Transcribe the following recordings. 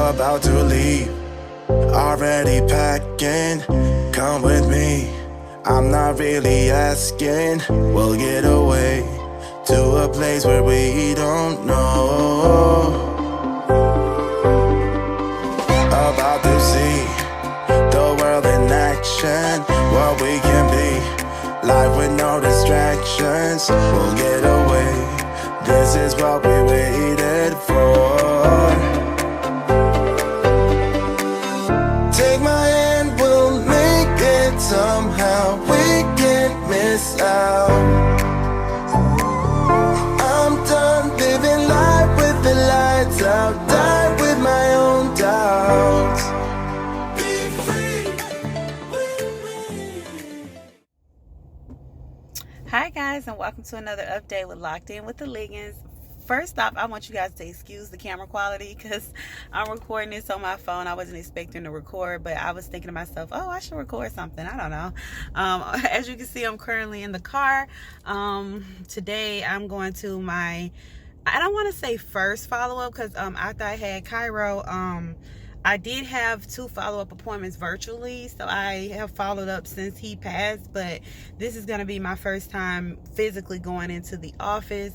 about to leave, already packing. Come with me, I'm not really asking. We'll get away to a place where we don't know. About to see the world in action, what we can be, life with no distractions. We'll get away, this is what we waited for. Take my hand, we'll make it somehow. We can't miss out. I'm done living life with the lights out. Die with my own doubts. Be free with me. Hi guys, and welcome to another update with Locked In with the Liggins. First off, I want you guys to excuse the camera quality because I'm recording this on my phone. I wasn't expecting to record, but I was thinking to myself, oh, I should record something. I don't know. As you can see, I'm currently in the car. Today I'm going to my, I don't want to say first follow-up because after I had Cairo, I did have 2 follow-up appointments virtually, so I have followed up since he passed, but this is going to be my first time physically going into the office.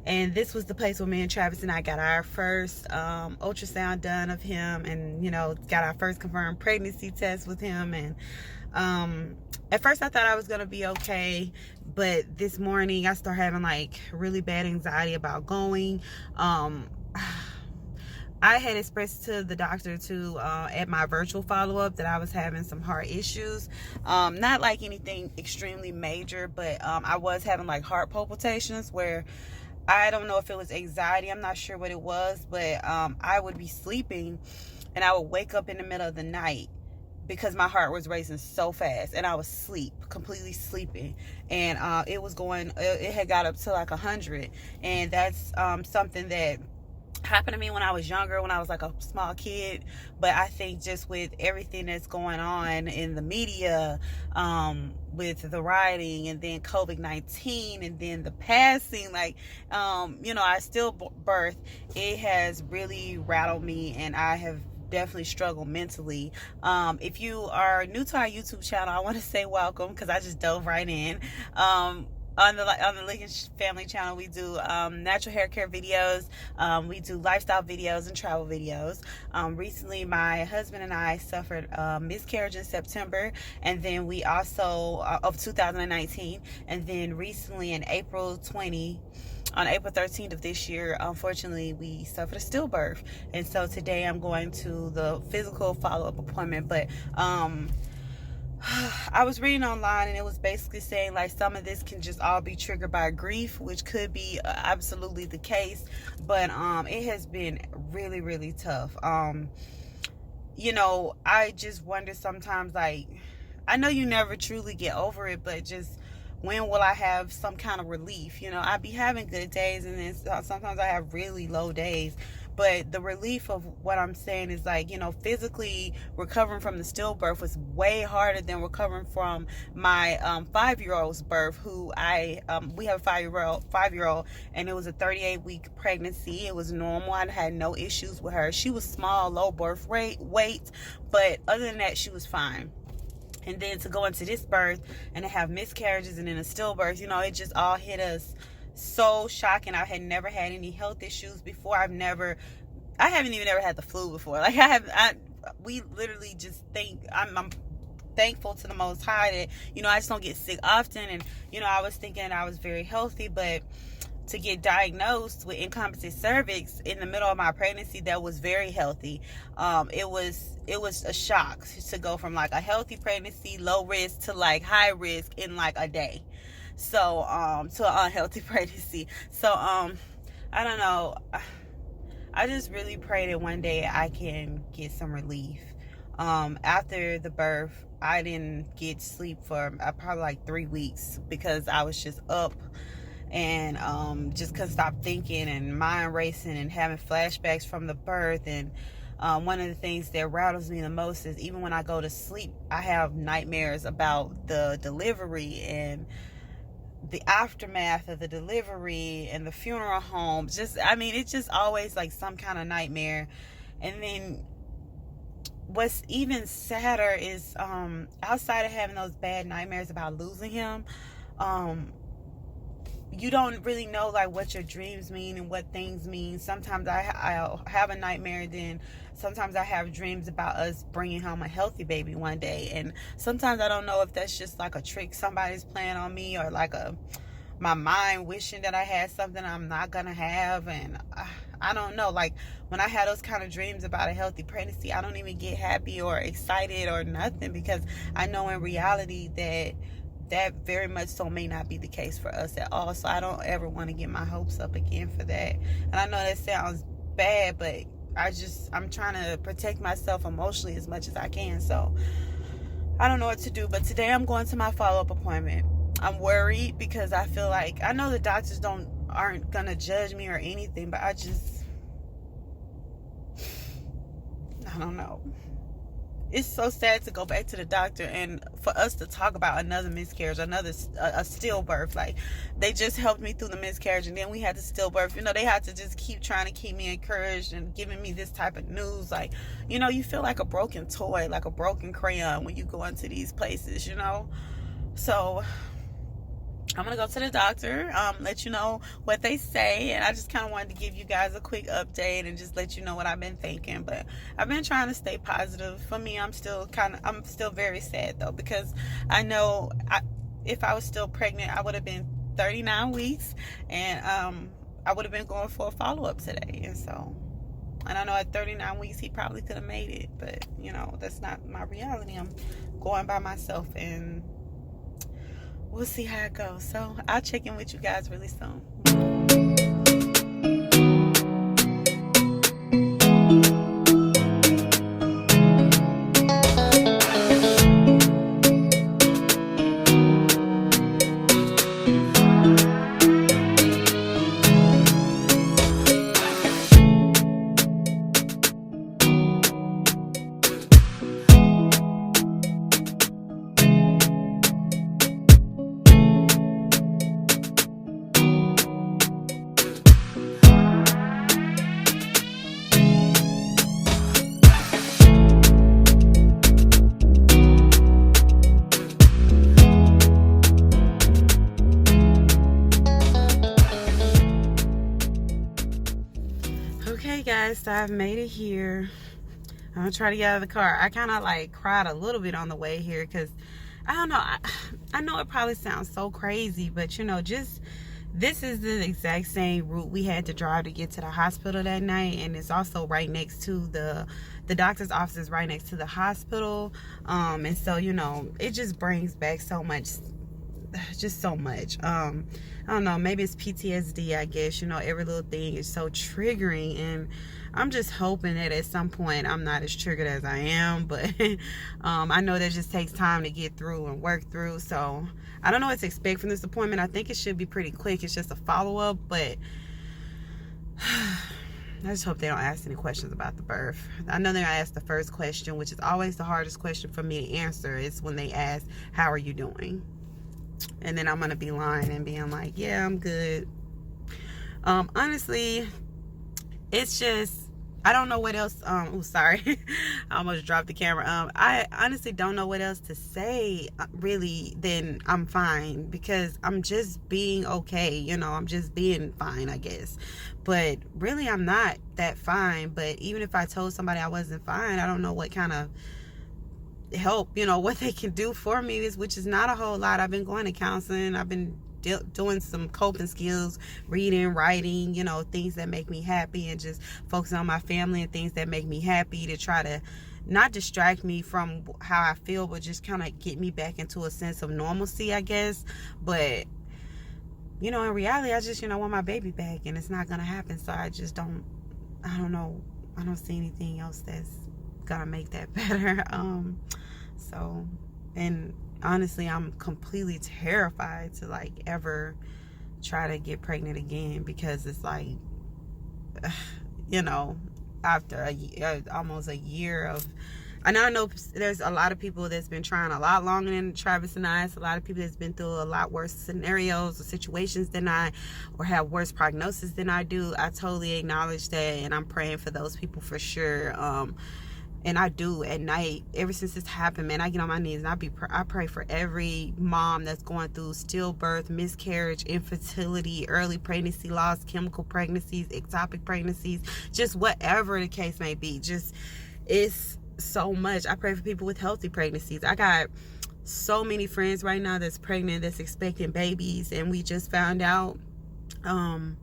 And this was the place where me and Travis and I got our first ultrasound done of him, and got our first confirmed pregnancy test with him. And at first I thought I was gonna be okay, but this morning I started having like really bad anxiety about going. I had expressed to the doctor at my virtual follow-up that I was having some heart issues. Not like anything extremely major, but I was having like heart palpitations where I don't know if it was anxiety. I'm not sure what it was, but I would be sleeping and I would wake up in the middle of the night because my heart was racing so fast and I was completely sleeping. And it had got up to like 100. And that's something that happened to me when I was younger, when I was like a small kid. But I think just with everything that's going on in the media, with the rioting and then COVID-19 and then the passing, I still birth, it has really rattled me, and I have definitely struggled mentally. If you are new to our YouTube channel, I want to say welcome because I just dove right in. On the Liggins family channel, we do natural hair care videos, we do lifestyle videos and travel videos. Recently my husband and I suffered miscarriage in September, and then we also of 2019, and then recently on April 13th of this year, unfortunately, we suffered a stillbirth. And so today I'm going to the physical follow-up appointment. But I was reading online, and it was basically saying like some of this can just all be triggered by grief, which could be absolutely the case. But it has been really, really tough. I just wonder sometimes, like, I know you never truly get over it, but just when will I have some kind of relief? I be having good days, and then sometimes I have really low days. But the relief of what I'm saying is like, physically recovering from the stillbirth was way harder than recovering from my 5-year-old's birth, who we have a 5-year-old, and it was a 38-week pregnancy. It was normal. I had no issues with her. She was small, low birth weight, but other than that, she was fine. And then to go into this birth and to have miscarriages and then a stillbirth, it just all hit us so shocking. I had never had any health issues before. I haven't even ever had the flu before. Like we literally just I'm thankful to the Most High that, I just don't get sick often. And, I was thinking I was very healthy, but to get diagnosed with incompetent cervix in the middle of my pregnancy that was very healthy, it was a shock to go from like a healthy pregnancy, low risk, to like high risk in like a day. So to an unhealthy pregnancy. So I don't know, I just really pray that one day I can get some relief. After the birth, I didn't get sleep for probably like 3 weeks because I was just up and just couldn't stop thinking and mind racing and having flashbacks from the birth. And one of the things that rattles me the most is even when I go to sleep, I have nightmares about the delivery and the aftermath of the delivery and the funeral home. It's just always like some kind of nightmare. And then what's even sadder is outside of having those bad nightmares about losing him, you don't really know like what your dreams mean and what things mean. Sometimes I'll have a nightmare, then sometimes I have dreams about us bringing home a healthy baby one day, and sometimes I don't know if that's just like a trick somebody's playing on me, or like my mind wishing that I had something I'm not gonna have. And I don't know, like when I had those kind of dreams about a healthy pregnancy, I don't even get happy or excited or nothing, because I know in reality that very much so may not be the case for us at all. So I don't ever want to get my hopes up again for that. And I know that sounds bad, but I'm trying to protect myself emotionally as much as I can. So I don't know what to do. But today I'm going to my follow-up appointment. I'm worried because I feel like, I know the doctors aren't gonna judge me or anything, but I don't know. It's so sad to go back to the doctor and for us to talk about another miscarriage, a stillbirth. Like, they just helped me through the miscarriage, and then we had the stillbirth. They had to just keep trying to keep me encouraged and giving me this type of news. Like, you feel like a broken toy, like a broken crayon when you go into these places, So I'm gonna go to the doctor, let you know what they say, and I just kind of wanted to give you guys a quick update and just let you know what I've been thinking. But I've been trying to stay positive. For me, I'm still very sad though, because I know if I was still pregnant, I would have been 39 weeks, and I would have been going for a follow-up today. And I know at 39 weeks he probably could have made it, but that's not my reality. I'm going by myself, and we'll see how it goes. So I'll check in with you guys really soon. Okay guys, so I've made it here. I'm gonna try to get out of the car. I kind of like cried a little bit on the way here because I don't know, I know it probably sounds so crazy, but just this is the exact same route we had to drive to get to the hospital that night, and it's also right next to the doctor's office is right next to the hospital. And so it just brings back so much, just so much. I don't know, maybe it's PTSD, I guess. Every little thing is so triggering, and I'm just hoping that at some point I'm not as triggered as I am. But I know that just takes time to get through and work through. So I don't know what to expect from this appointment. I think it should be pretty quick. It's just a follow-up, but I just hope they don't ask any questions about the birth. I know they're gonna ask the first question, which is always the hardest question for me to answer. Is when they ask, "How are you doing?" And then I'm gonna be lying and being like, "Yeah, I'm good." Honestly, it's just, I don't know what else. Oh, sorry, I almost dropped the camera. I honestly don't know what else to say really than I'm fine, because I'm just being okay. I'm just being fine, I guess. But really, I'm not that fine. But even if I told somebody I wasn't fine, I don't know what kind of help, what they can do for me, which is not a whole lot. I've been going to counseling. I've been doing some coping skills, reading, writing, things that make me happy, and just focusing on my family and things that make me happy, to try to not distract me from how I feel, but just kind of get me back into a sense of normalcy, I guess. But in reality, I just want my baby back, and it's not gonna happen. So I don't know, I don't see anything else that's gonna make that better. And honestly, I'm completely terrified to like ever try to get pregnant again, because it's like, after almost a year of And I know there's a lot of people that's been trying a lot longer than Travis and I. It's a lot of people that's been through a lot worse scenarios or situations than I, or have worse prognosis than I do. I totally acknowledge that, and I'm praying for those people for sure. And I do at night. Ever since this happened, man, I get on my knees and I pray for every mom that's going through stillbirth, miscarriage, infertility, early pregnancy loss, chemical pregnancies, ectopic pregnancies, just whatever the case may be. Just, it's so much. I pray for people with healthy pregnancies. I got so many friends right now that's pregnant, that's expecting babies, and we just found out. And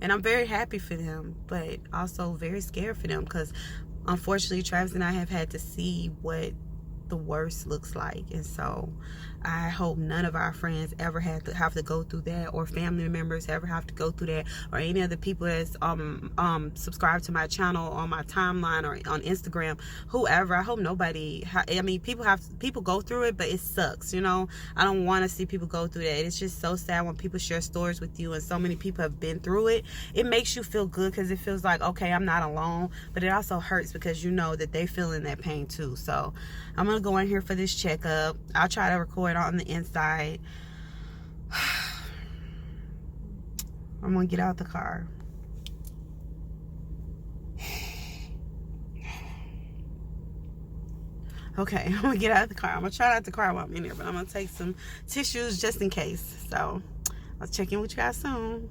I'm very happy for them, but also very scared for them, because unfortunately Travis and I have had to see what the worst looks like. And so I hope none of our friends ever have to go through that, or family members ever have to go through that, or any other people that's subscribed to my channel on my timeline or on Instagram, whoever. I hope nobody I mean, people go through it, but it sucks, you know. I don't want to see people go through that. It's just so sad when people share stories with you and so many people have been through it. It makes you feel good, because it feels like, okay, I'm not alone, but it also hurts because you know that they feeling that pain too. So I'm gonna go in here for this checkup. I'll try to record on the inside. I'm gonna get out the car. Okay, I'm gonna get out of the car. I'm gonna try not to cry while I'm in here, but I'm gonna take some tissues just in case. So I'll check in with you guys soon.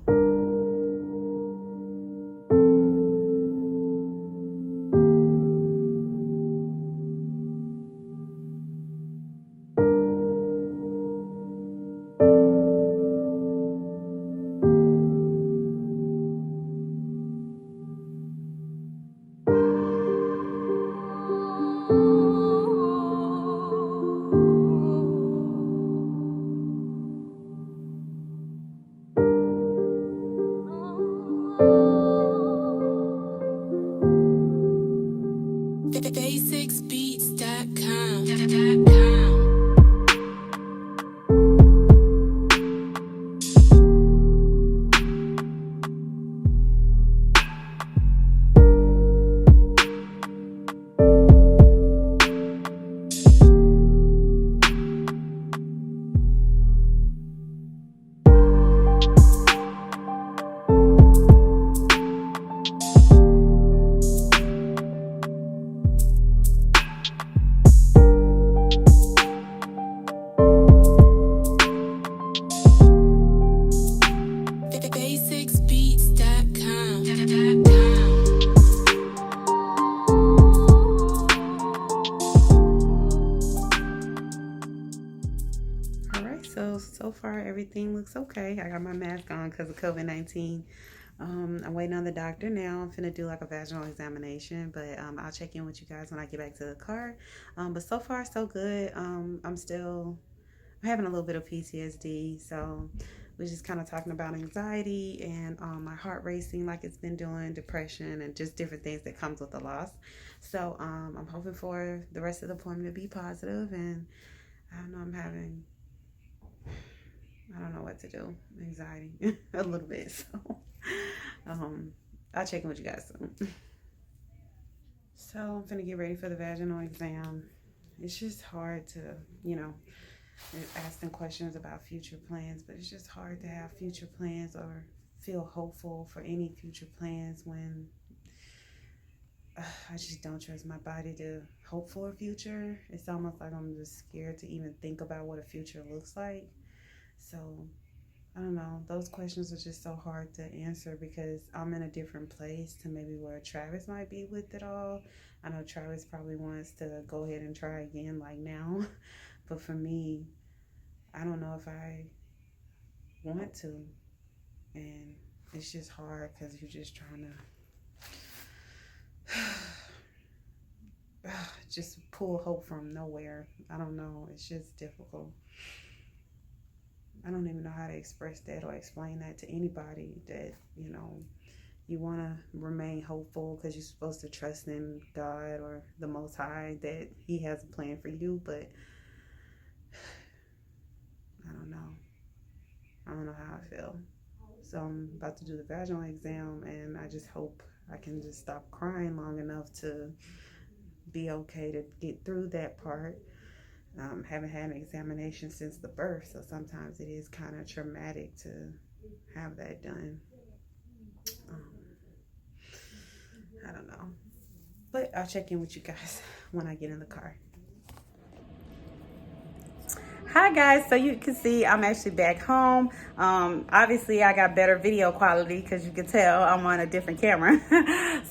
So far everything looks okay. I got my mask on because of COVID-19. I'm waiting on the doctor now. I'm finna do like a vaginal examination, but I'll check in with you guys when I get back to the car. But so far so good. I'm having a little bit of PTSD, so we're just kind of talking about anxiety and my heart racing like it's been doing, depression, and just different things that comes with the loss. So I'm hoping for the rest of the appointment to be positive, and I don't know, I don't know what to do. Anxiety a little bit. So I'll check in with you guys soon. So I'm finna get ready for the vaginal exam. It's just hard to, you know, ask them questions about future plans, but it's just hard to have future plans or feel hopeful for any future plans when I just don't trust my body to hope for a future. It's almost like I'm just scared to even think about what a future looks like. So I don't know, those questions are just so hard to answer because I'm in a different place to maybe where Travis might be with it all. I know Travis probably wants to go ahead and try again like now, but for me, I don't know if I want to, and it's just hard because you're just trying to just pull hope from nowhere. I don't know, it's just difficult. I don't even know how to express that or explain that to anybody, that, you know, you want to remain hopeful because you're supposed to trust in God or the Most High that He has a plan for you, but I don't know. I don't know how I feel. So I'm about to do the vaginal exam, and I just hope I can just stop crying long enough to be okay to get through that part. Haven't had an examination since the birth, so sometimes it is kind of traumatic to have that done. I don't know, but I'll check in with you guys when I get in the car. Hi guys, so you can see I'm actually back home. Obviously I got better video quality because you can tell I'm on a different camera.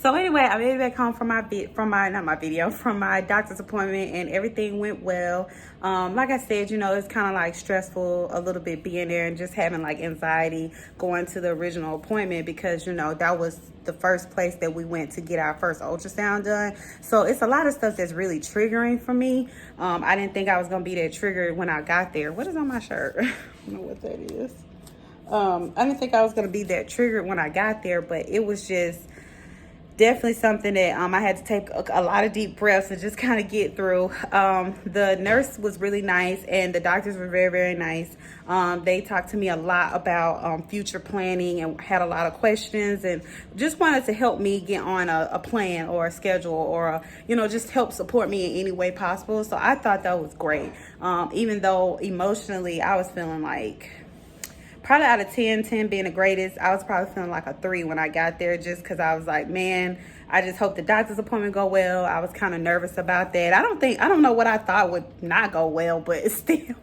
So anyway, I made it back home from my doctor's appointment, and everything went well. Like I said, you know, it's kind of like stressful a little bit being there and just having like anxiety going to the original appointment, because you know that was the first place that we went to get our first ultrasound done. So it's a lot of stuff that's really triggering for me. I didn't think I was gonna be that triggered when I got there. What is on my shirt? I don't know what that is. I didn't think I was gonna be that triggered when I got there, but it was just definitely something that I had to take a lot of deep breaths and just kind of get through. The nurse was really nice, and the doctors were very, very nice. They talked to me a lot about future planning and had a lot of questions, and just wanted to help me get on a plan or a schedule, or you know, just help support me in any way possible. So I thought that was great. Even though emotionally I was feeling like, probably out of 10 being the greatest, I was probably feeling like a 3 when I got there, just because I was like, man, I just hope the doctor's appointment go well. I was kind of nervous about that. I don't know what I thought would not go well, but still,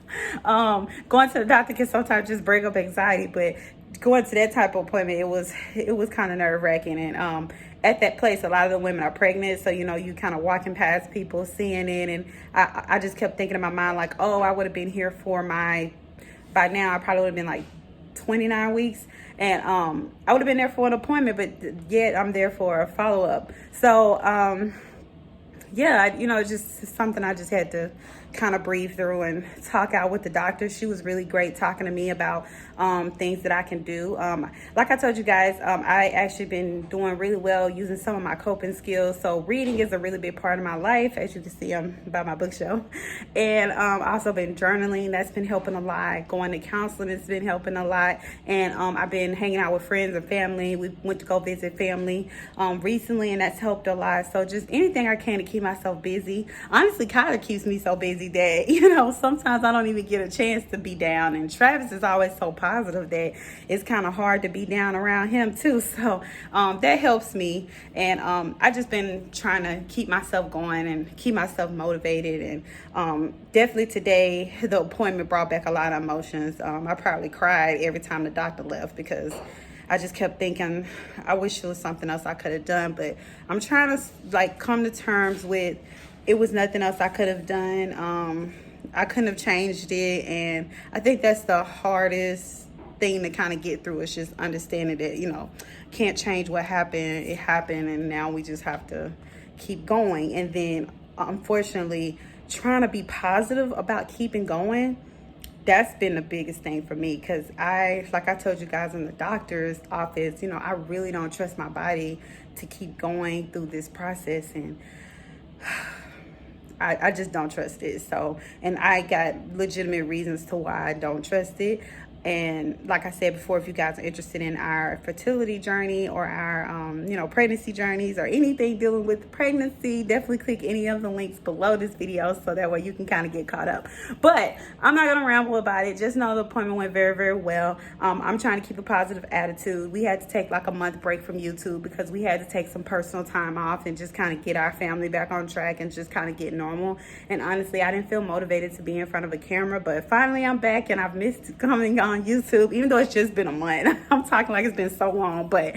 going to the doctor can sometimes just bring up anxiety, but going to that type of appointment, it was kind of nerve-wracking. And at that place, a lot of the women are pregnant, so you know, you kind of walking past people, seeing it, and I just kept thinking in my mind like, oh, I would have been here for by now I probably would have been like 29 weeks, and I would have been there for an appointment, but yet I'm there for a follow-up. So yeah, you know, it's just something I just had to kind of breathe through and talk out with the doctor. She was really great talking to me about things that I can do. Like I told you guys, I actually been doing really well using some of my coping skills. So reading is a really big part of my life. As you can see, I'm by my bookshelf. And also been journaling. That's been helping a lot. Going to counseling has been helping a lot. And I've been hanging out with friends and family. We went to go visit family recently, and that's helped a lot. So just anything I can to keep myself busy. Honestly, Kyler keeps me so busy that, you know, sometimes I don't even get a chance to be down. And Travis is always so positive that it's kind of hard to be down around him too. So that helps me. And I just been trying to keep myself going and keep myself motivated. And definitely today, the appointment brought back a lot of emotions. I probably cried every time the doctor left, because I just kept thinking, I wish there was something else I could have done. But I'm trying to like come to terms with, it was nothing else I could have done. I couldn't have changed it. And I think that's the hardest thing to kind of get through, is just understanding that, you know, can't change what happened. It happened, and now we just have to keep going. And then unfortunately, trying to be positive about keeping going, that's been the biggest thing for me, because like I told you guys in the doctor's office, you know, I really don't trust my body to keep going through this process. And I just don't trust it. So, and I got legitimate reasons to why I don't trust it. And like I said before, if you guys are interested in our fertility journey or our, you know, pregnancy journeys or anything dealing with pregnancy, definitely click any of the links below this video, so that way you can kind of get caught up. But I'm not going to ramble about it. Just know the appointment went very, very well. I'm trying to keep a positive attitude. We had to take like a month break from YouTube because we had to take some personal time off and just kind of get our family back on track and just kind of get normal. And honestly, I didn't feel motivated to be in front of a camera, but finally I'm back, and I've missed coming on YouTube, even though it's just been a month. I'm talking like it's been so long, but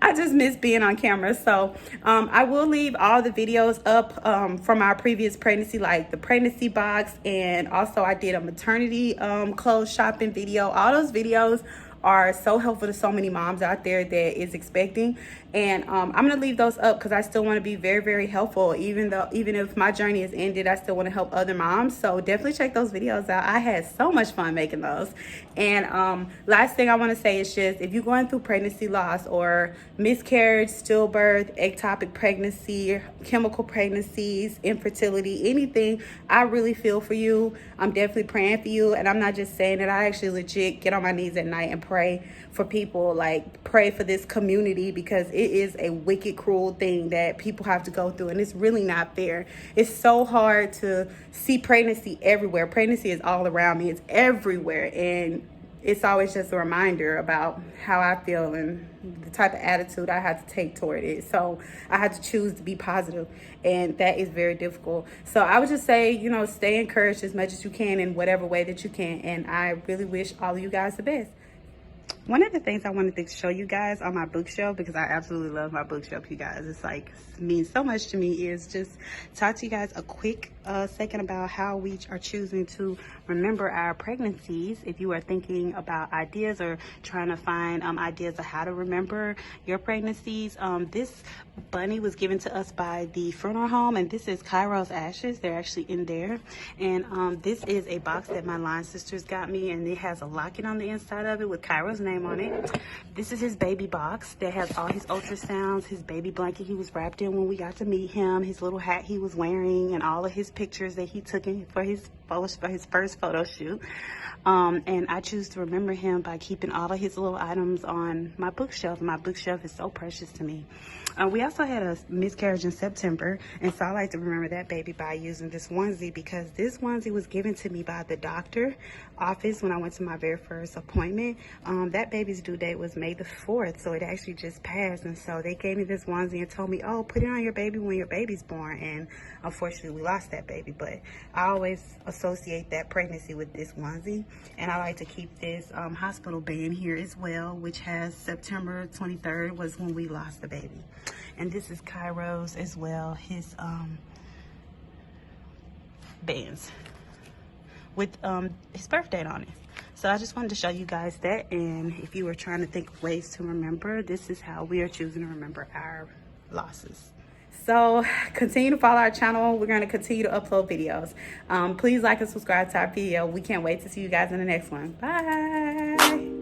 I just miss being on camera. So I will leave all the videos up from our previous pregnancy, like the pregnancy box, and also I did a maternity clothes shopping video. All those videos are so helpful to so many moms out there that is expecting. And I'm going to leave those up because I still want to be very, very helpful. Even if my journey is ended, I still want to help other moms. So definitely check those videos out. I had so much fun making those. And last thing I want to say is just, if you're going through pregnancy loss or miscarriage, stillbirth, ectopic pregnancy, chemical pregnancies, infertility, anything, I really feel for you. I'm definitely praying for you. And I'm not just saying that. I actually legit get on my knees at night and pray pray for people, like pray for this community, because it is a wicked, cruel thing that people have to go through, and it's really not fair. It's so hard to see pregnancy everywhere. Pregnancy is all around me. It's everywhere, and it's always just a reminder about how I feel and the type of attitude I had to take toward it. So I had to choose to be positive, and that is very difficult. So I would just say, you know, stay encouraged as much as you can in whatever way that you can. And I really wish all of you guys the best. One of the things I wanted to show you guys on my bookshelf, because I absolutely love my bookshelf, you guys, it's like means so much to me, is just talk to you guys a quick second about how we are choosing to remember our pregnancies. If you are thinking about ideas or trying to find ideas of how to remember your pregnancies, this bunny was given to us by the funeral home, and this is Cairo's ashes. They're actually in there. And this is a box that my line sisters got me, and it has a locket on the inside of it with Cairo's name on it. This is his baby box that has all his ultrasounds, his baby blanket he was wrapped in when we got to meet him, his little hat he was wearing, and all of his pictures that he took in for his first photo shoot. And I choose to remember him by keeping all of his little items on my bookshelf. My bookshelf is so precious to me. We also had a miscarriage in September, and so I like to remember that baby by using this onesie, because this onesie was given to me by the doctor office when I went to my very first appointment. That baby's due date was May the 4th, so it actually just passed, and so they gave me this onesie and told me, oh, put it on your baby when your baby's born. And unfortunately we lost that baby, but I always associate that pregnancy with this onesie. And I like to keep this hospital band here as well, which has September 23rd was when we lost the baby. And this is Cairo's as well, his bands with his birth date on it. So I just wanted to show you guys that, and if you were trying to think of ways to remember, this is how we are choosing to remember our losses. So continue to follow our channel. We're going to continue to upload videos. Please like and subscribe to our video. We can't wait to see you guys in the next one. Bye.